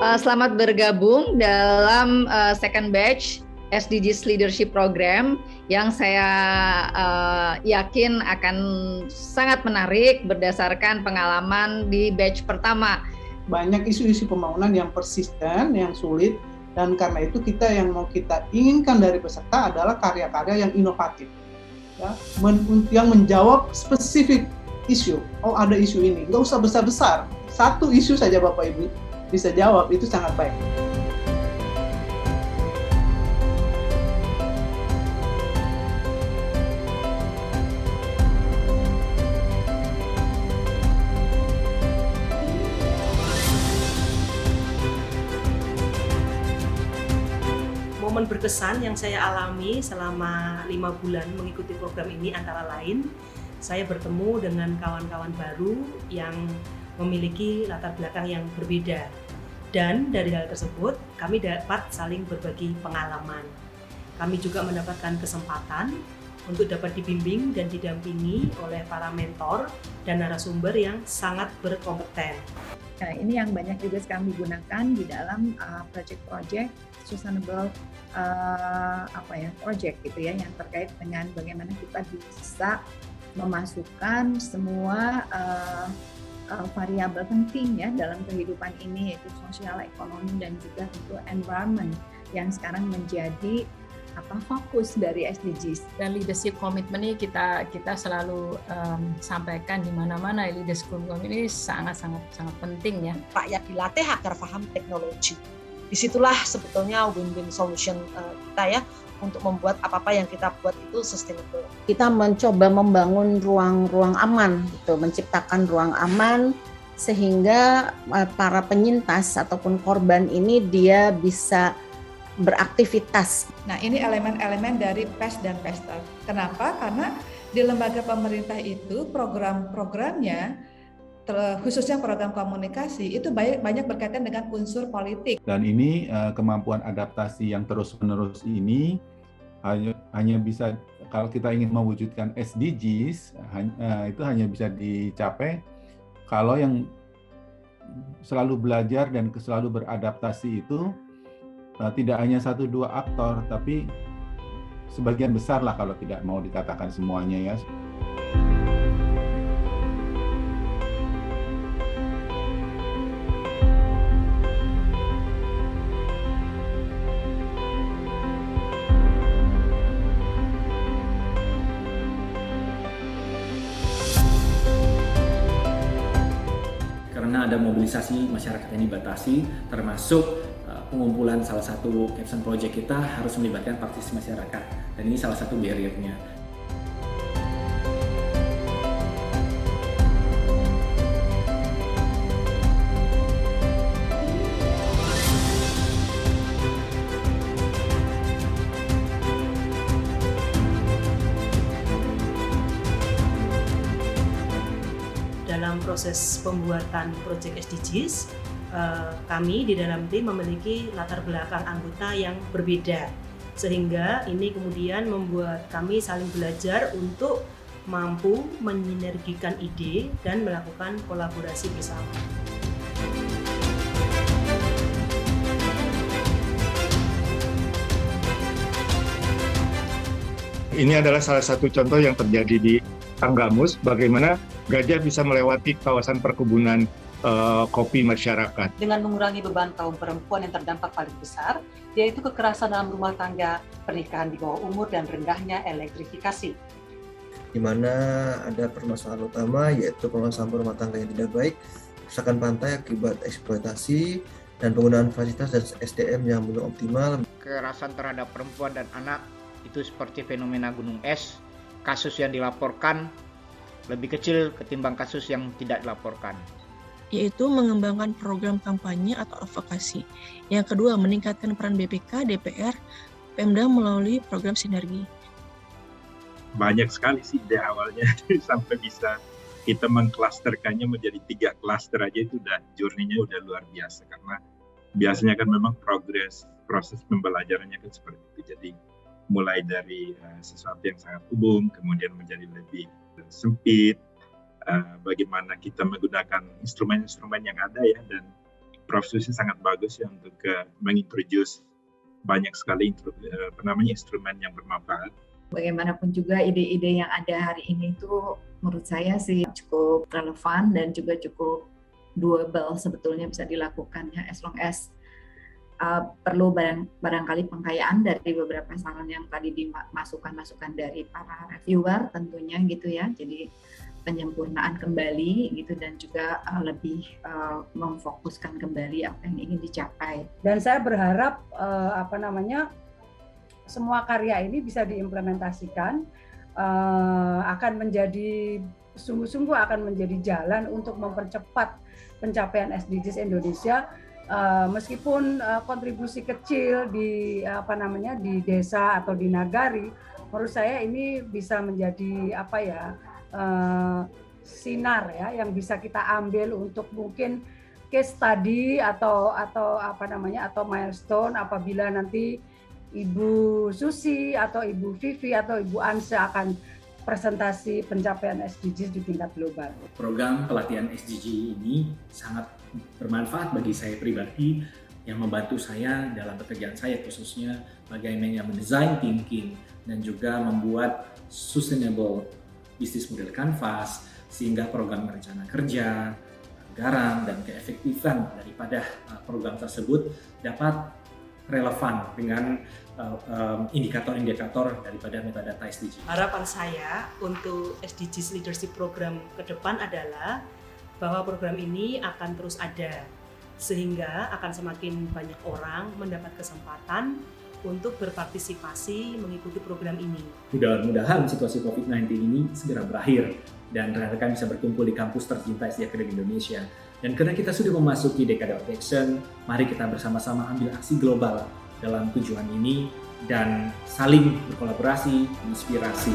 Selamat bergabung dalam second batch SDGs Leadership Program yang saya yakin akan sangat menarik berdasarkan pengalaman di batch pertama. Banyak isu-isu pembangunan yang persisten, yang sulit, dan karena itu yang mau kita inginkan dari peserta adalah karya-karya yang inovatif, ya, yang menjawab spesifik isu. Oh, ada isu ini, nggak usah besar-besar, satu isu saja Bapak Ibu bisa jawab, itu sangat baik. Momen berkesan yang saya alami selama 5 bulan mengikuti program ini antara lain, saya bertemu dengan kawan-kawan baru yang memiliki latar belakang yang berbeda. Dan dari hal tersebut, kami dapat saling berbagi pengalaman. Kami juga mendapatkan kesempatan untuk dapat dibimbing dan didampingi oleh para mentor dan narasumber yang sangat berkompeten. Nah, ini yang banyak juga kami gunakan di dalam project-project sustainable project gitu ya, yang terkait dengan bagaimana kita bisa memasukkan semua variabel penting ya dalam kehidupan ini, yaitu sosial, ekonomi, dan juga tentu environment yang sekarang menjadi fokus dari SDGs. Dan leadership commitment ini kita selalu sampaikan di mana-mana. Leadership commitment ini sangat penting ya. Rakyat dilatih agar paham teknologi. Disitulah sebetulnya win-win solution kita ya, untuk membuat apa-apa yang kita buat itu sustainable. Kita mencoba membangun ruang aman, gitu, menciptakan ruang aman sehingga para penyintas ataupun korban ini dia bisa beraktivitas. Nah, ini elemen-elemen dari PES dan PESTER. Kenapa? Karena di lembaga pemerintah itu program-programnya, khususnya program komunikasi, itu banyak berkaitan dengan unsur politik. Dan ini kemampuan adaptasi yang terus-menerus ini hanya bisa, kalau kita ingin mewujudkan SDGs, itu hanya bisa dicapai kalau yang selalu belajar dan selalu beradaptasi itu tidak hanya 1-2 aktor, tapi sebagian besar lah, kalau tidak mau dikatakan semuanya ya. Karena ada mobilisasi masyarakat yang dibatasi, termasuk pengumpulan salah satu capstone project kita harus melibatkan partisipasi masyarakat, dan ini salah satu barrier-nya. Dalam proses pembuatan proyek SDGs, kami di dalam tim memiliki latar belakang anggota yang berbeda, sehingga ini kemudian membuat kami saling belajar untuk mampu mensinergikan ide dan melakukan kolaborasi bersama. Ini adalah salah satu contoh yang terjadi di Tanggamus, bagaimana gajah bisa melewati kawasan perkebunan kopi masyarakat. Dengan mengurangi beban kaum perempuan yang terdampak paling besar, yaitu kekerasan dalam rumah tangga, pernikahan di bawah umur, dan rendahnya elektrifikasi. Di mana ada permasalahan utama, yaitu pengelolaan sampah rumah tangga yang tidak baik, kerusakan pantai akibat eksploitasi, dan penggunaan fasilitas dan SDM yang belum optimal. Kekerasan terhadap perempuan dan anak itu seperti fenomena gunung es, kasus yang dilaporkan lebih kecil ketimbang kasus yang tidak dilaporkan. Yaitu mengembangkan program kampanye atau advokasi. Yang kedua, meningkatkan peran BPK, DPR, Pemda melalui program sinergi. Banyak sekali sih ide awalnya sampai bisa kita mengklasterkannya menjadi 3 klaster aja, itu udah journey-nya udah luar biasa, karena biasanya kan memang proses pembelajarannya kan seperti itu. Jadi mulai dari sesuatu yang sangat umum, kemudian menjadi lebih sempit, bagaimana kita menggunakan instrumen-instrumen yang ada ya, dan Prof. Susi sangat bagus ya untuk mengintroduce banyak sekali instrumen yang bermanfaat. Bagaimanapun juga ide-ide yang ada hari ini itu menurut saya sih cukup relevan dan juga cukup doable sebetulnya bisa dilakukan ya, as long as perlu barangkali pengkayaan dari beberapa saran yang tadi dimasukkan dari para reviewer tentunya gitu ya. Jadi penyempurnaan kembali gitu dan juga lebih memfokuskan kembali apa yang ingin dicapai. Dan saya berharap semua karya ini bisa diimplementasikan, akan menjadi sungguh-sungguh akan menjadi jalan untuk mempercepat pencapaian SDGs Indonesia. Meskipun kontribusi kecil di di desa atau di nagari, menurut saya ini bisa menjadi sinar ya yang bisa kita ambil untuk mungkin case study atau milestone apabila nanti Ibu Susi atau Ibu Vivi atau Ibu Ansa akan presentasi pencapaian SDGs di tingkat global. Program pelatihan SDG ini sangat bermanfaat bagi saya pribadi, yang membantu saya dalam pekerjaan saya, khususnya bagaimana mendesain thinking dan juga membuat sustainable business model canvas, sehingga program rencana kerja, anggaran, dan keefektifan daripada program tersebut dapat relevan dengan indikator-indikator daripada metadata SDG. Harapan saya untuk SDGs Leadership Program ke depan adalah bahwa program ini akan terus ada, sehingga akan semakin banyak orang mendapat kesempatan untuk berpartisipasi mengikuti program ini. Mudah-mudahan situasi COVID-19 ini segera berakhir dan rekan-rekan bisa berkumpul di kampus tercinta SD Akademi Indonesia. Dan karena kita sudah memasuki Decade of Action, mari kita bersama-sama ambil aksi global dalam tujuan ini dan saling berkolaborasi, inspirasi.